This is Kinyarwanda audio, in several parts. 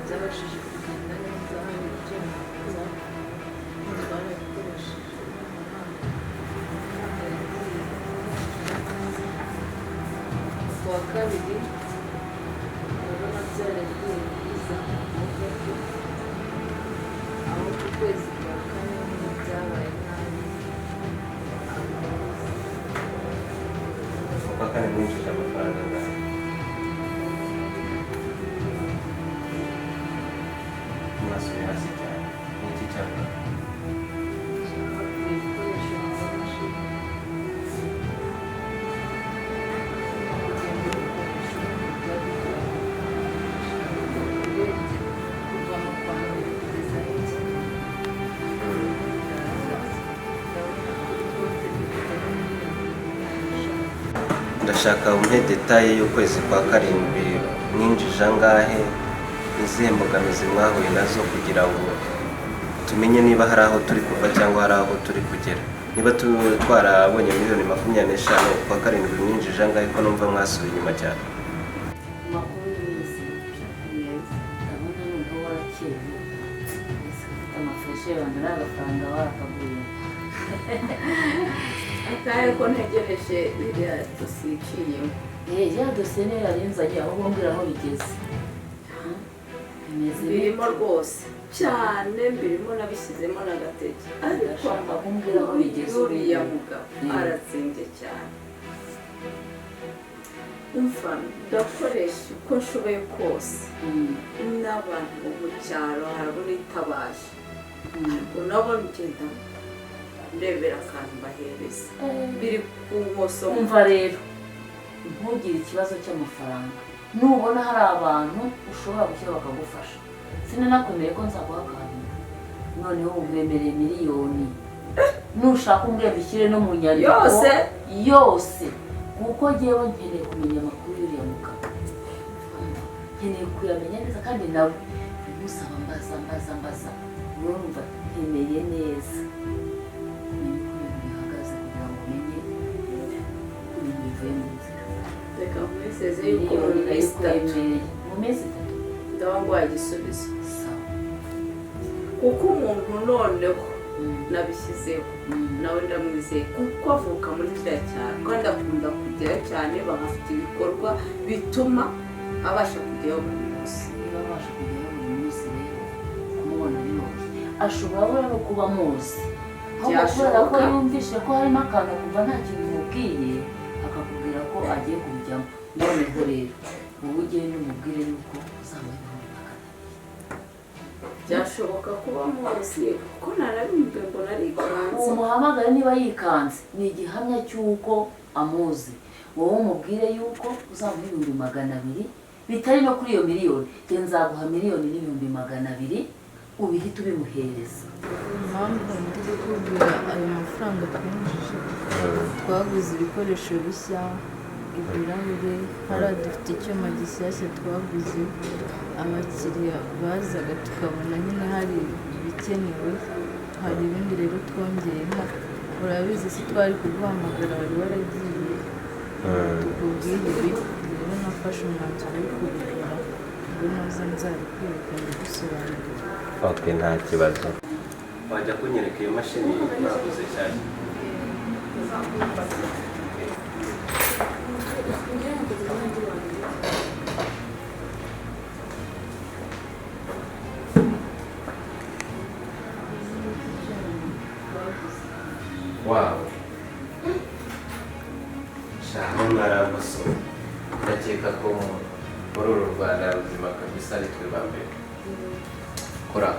byabashije kugenda neza hari ibyemezo barabikoresheje kuwa kabiri urabona byaragiye biza aho ku kwezi kwa kane byabaye nabi kuwa kane mwinjije amafaranga angahe mwasubiye hasi cyane ni iki cyapa ndashaka umpe detaye y'ukwezi kwa karindwi mwinjije angahe izihe mbogamizi mwahuye nazo kugira ngo tumenye niba hari aho turi kuva cyangwa hari aho turi kugera niba twarabonye miliyoni 25 kwa karindwi mwinjije angahe ko numva mwasubiye inyuma cyane amakuru yose neza ndabona n'ubwo warakeye ufite amafushi abantu n'agafaranga warakaguye akaye ko ntegereje biriya dosiye iciyemo ya dosiye niyo yarinzanye aho bombwira aho bigeze birimo rwose cyane mbirimo nabishyizemo n'agateke ariko mbabwira aho bigeze uriya mugabo aratsembye cyane umva ndakoresha uko nshoboye kose n'abantu bo mu cyaro harabona itabaje ariko nabo ngenda ndebera akantu bahereza biri ku bumoso umva rero ntugire ikibazo cy'amafaranga nubona hari abantu ushobora gushyira bakagufasha sinanakwemeye ko nzaguha akantu noneho umwemereye miliyoni nushaka umwembe ushyire no mu nyandiko yose kuko ngewe nkeneye kumenya amakuru y'uriya mugabo nkeneye kuyamenya neza kandi nawe bimusaba mbaza urumva nkeneye neza reka mweseze yuko mu minsi 3 ndaba ngo igisubizo kuko umuntu noneho nabishyizeho nawe ndamwizeye kuko avuka muri kiriya cyaro kandi akunda kugera cyane bahafite ibikorwa bituma abasha kujyayo buri munsi niba abasha kujyayo buri munsi rero kumubona biroroshye ashobora no kuba amuzi ahubwo kubera ko yumvishe ko harimo akantu kuva nta kintu mubwiye akakubwira ko agiye kubijyamo noneho rero wowe ugende umubwire yuko uzaba byashoboka kuba munsi kuko narabimbe ngo narikanze umuhamagara niba yikanze ni igihamya cy'uko amuzi wowe umubwire yuko uzaba 200,000 bitari no kuri iyo miliyoni je nzaguha miliyoni n'200,000 ubihita ubimuhereza impamvu ndi kubwira ayo mafaranga twinjije twaguze ibikoresho bishya ibirahure hariya dufite icyuma gishyashya twaguze abakiriya bazaga tukabona nyine hari ibikenewe hari ibindi rero twongeyemo urabizi si twari kuguhamagara wari waragiye tukubwira ibi rero nafashe umwanzuro wo kubigura ngo noza nzabikwerekana gusobanurira okay nta kibazo wajya kunyereka iyo mashini mwaguze cyane wow shaho naramuso ndakeka ko muri uru Rwanda ruzima kabisa ari twe ba mbere kora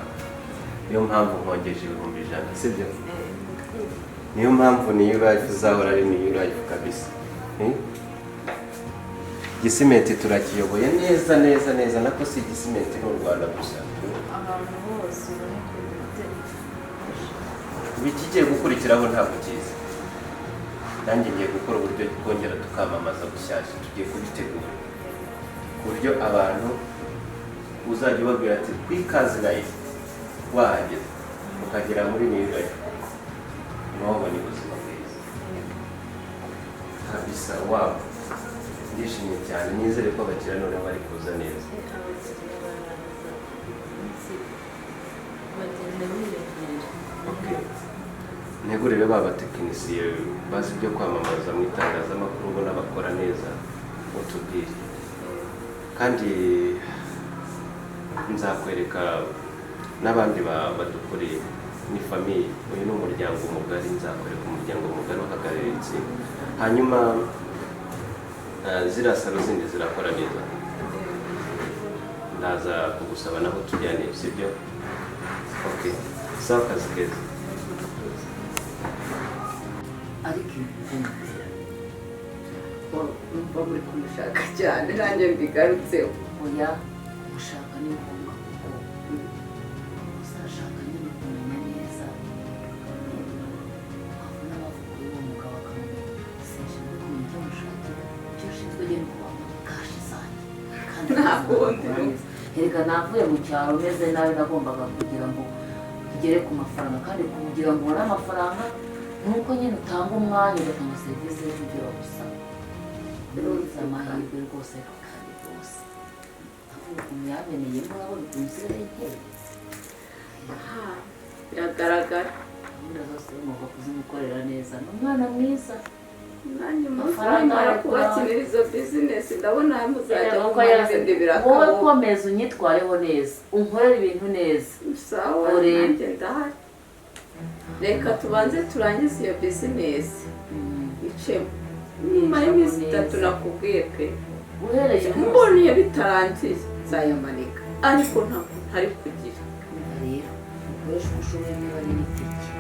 niyo mpamvu nkongeje 100,000 sibyo niyo mpamvu niyo life uzahora ari niyo life kabisa gisimenti turakiyoboye neza nako si gisimenti n'u Rwanda gusa ahantu hose bikigiye gukurikiraho ntabwo kiza nanjye ngiye gukora uburyo twongera tukamamaza bushyashya tugiye kubitegura ku buryo abantu uzajya ubabwira ati kwikazi life wahageze ukagera muri new life mwabona ubuzima bwiza kabisa wabo ndishimye cyane nizere ko abakiriya noneho bari kuza neza bagenda biyongera. Okay. Ntegurire ba batekinisiye bazi ibyo kwamamaza mu itangazamakuru ubona bakora neza utubwire, kandi nzakwereka n'abandi badukoreye, ni famiye, uyu ni umuryango mugari, nzakwereka umuryango mugari uhagarariye itsinda. Hanyuma ziriya salo zindi zirakora neza, ndaza kugusaba naho tujyane, sibyo? Okay, sawa, akazi keza. ariko numva muri kumushaka cyane nanjye mbigarutseho. oya gushaka ni ngombwa kuko uzashaka nyine kumenya neza ukabona abavuga uwo mugabo akamenya sinshobora kumenya icyo mushakira, icyo ushinzwe genda kubamo kashi zanjye kandi erega navuye mu cyaro meze nabi, nagombaga kugira ngo tugere ku mafaranga, kandi kugira ngo ubone amafaranga nuko nyine utanga umwanya ugatanga serivisi y'ibyo bagusaba. rero uzi amahirwe rwose kandi rwose avuga ukuntu yameneye mwabona ukuntu zirengeye, biragaragara. gahunda zose ugomba kuzimukorera neza, ni umwana mwiza. nanjye amafaranga arakubakinira izo bizinesi, ndabona muzajya mumarinde wowe birakabuka. komeza unyitwareho neza, unkorere ibintu neza. sawa, nanjye ndahari. reka tubanze turangize iyo bizinesi icemo, nyuma y'iminsi 3 nakubwiye pe, uhereye mbonye bitarangiye nzayamanika, ariko ntabwo ntari kugira. rero ukoresha uko ushoboye, niba ari n'itike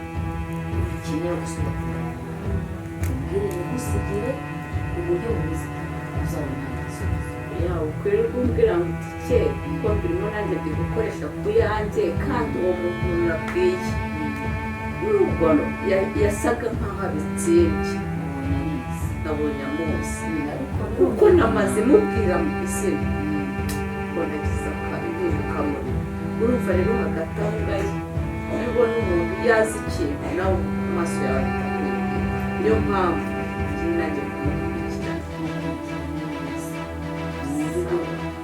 ukeneye gusubira ku murongo, umbwire nigusigire ku buryo bumeze uzabona igisubizo. yawe ukwirirwa umbwira ngo itike kuko mbirimo nanjye ndi gukoresha ku yanjye, kandi uwo muntu nabwiye nubwo yasaga nkaho abitsembye, nabonye amuzi kuko namaze mubwira mu izina ngo nagize akamuri. urumva rero hagati aho ngaho ubona umuntu yazi ikintu nawe ku maso yawe bitakubwira, niyo mpamvu ngiye nanjye kumukurikirana.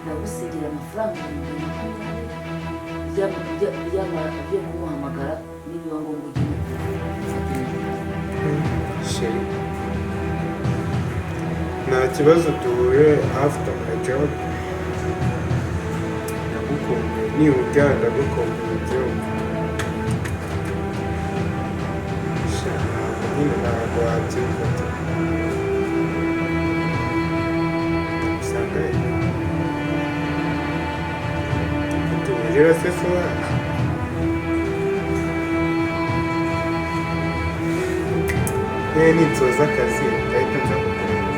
ndagusigira amafaranga byo kumuhamagara nibiba ngombwa ugiye sheri nta kibazo, duhure after my job. ndagukumbuye, nihuta ndagukumbuye byumva. nyine ntabwo wabyumva tu usanga tuburira se sowa nitsoza akazi ndahita nza kukureba.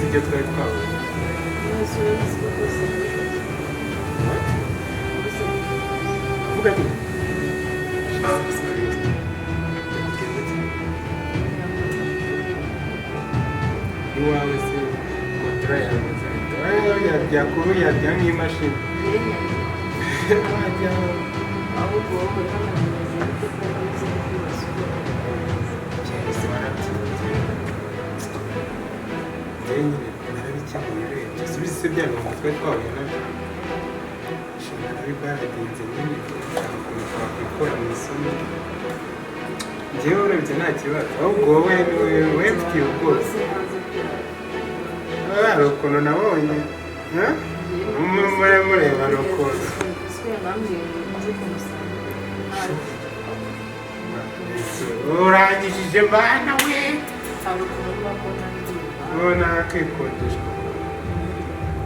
ibyo twari twabuze avuga ati iwawe se motora yawe yakuru yarya nk'imashini wajya ahubwo wowe narabikemuye urebye subize se bya bintu twari twahuye nabyo nari bwaragenze nyine ukuntu twakwikora mu isomo. njyewe urebye nta kibazo, ahubwo wowe mfitiye ubwose. hari ukuntu nabonye muremureba hari ukuntu urangishije mbana we ubona kwikundishwa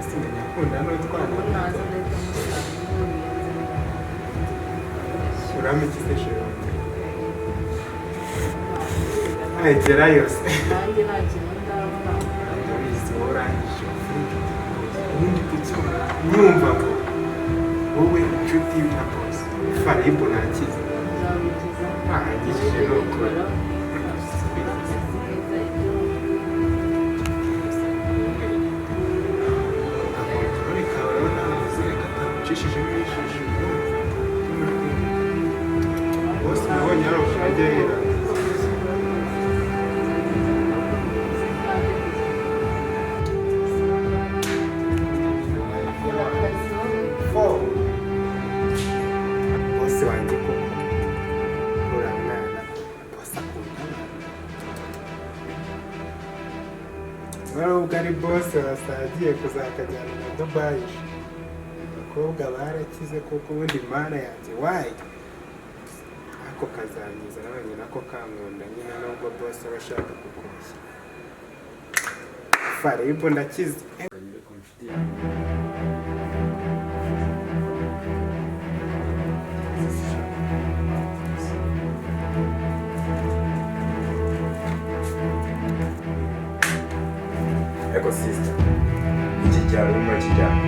sinjya akunda n'utwana uramikize shero agera yose ndabizi urangije ubundi kuki nyumva ko wowe inshuti na bose faribu ntakize ahagishije no gukora kuryohera bose wanjye ko uriya mwana bose akunda ubwo ari bose wasagiye kuzakajyana na dubayi abakobwa barakize kuko ubundi mana yanjye wayi ako kazangiza nabonye nako kankunda nyine nubwo bose aba ashaka kukoshya faribu ndakize Ecosystem. Iki cyaro urimo kijyana